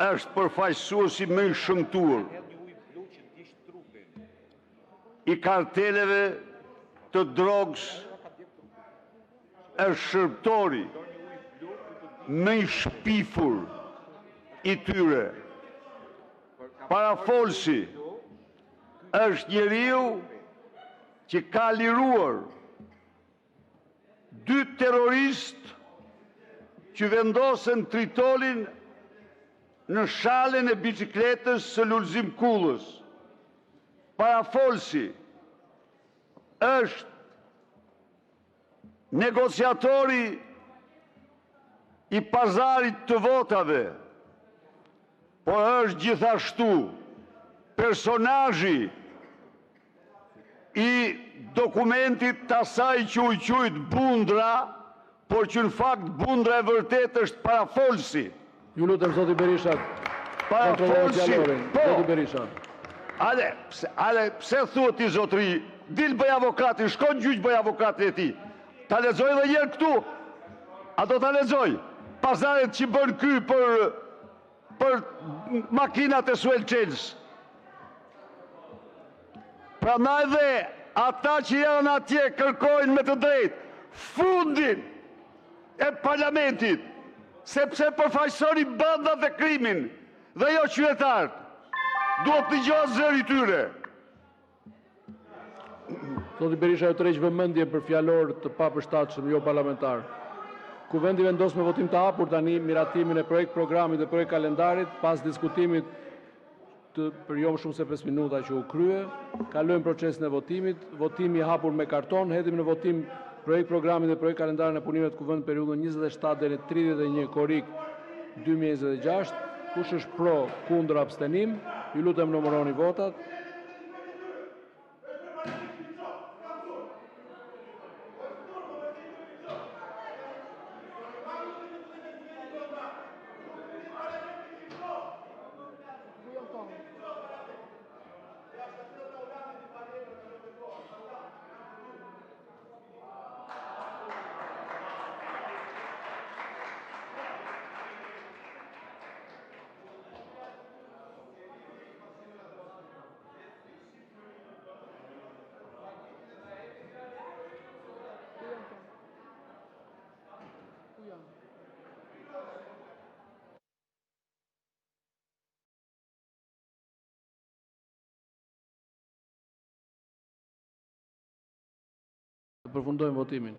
është përfaqësuesi më i shëmtuar i karteleve të drogës, është shërptori më i shpifur i tyre. Parafolsi është njeriu që ka liruar 2 terroristë që vendosën tritolin në shalën e bicikletës së Lulzim Kullës. Parafolsi është negociatori i pazarit të votave, por është gjithashtu personazhi i dokumentit të asaj që u quajt Bundra, por që në fakt Bundra e vërtet është Parafolsi. Ju lutem zoti Berisha. Parafolsi, Zoti Berisha. Ale, pse thuhet ti zotri? Dil bëj avokatin, shkon gjyq bëj avokatin e ti. Ta lexoj edhe një herë këtu. A do ta lexoj? Pazaret që bën ky për makinat e Suelçels. Prandaj dhe ata që janë atje kërkojnë me të drejtë fundin e parlamentit, sepse përfaqësoni bandat dhe krimin dhe jo qytetarët. Duhet të dëgjohet zëri tyre. Zoti Berisha ju tërheq vëmendje për fjalor të papërshtatshëm, jo parlamentar. Kuvendi vendos me votim të hapur tani miratimin e projekt programit dhe projekt kalendarit pas diskutimit për jo më shumë se 5 minuta që u krye. Kalojmë procesin e votimit. Votimi i hapur me karton. Hedhim në votim projekt programit dhe projekt kalendarin e punimeve të kuvendit periudhën 27 deri 31 korrik 2026. Kush është pro, kundër, abstenim? Ju lutem numëroni votat. Përfundojmë votimin.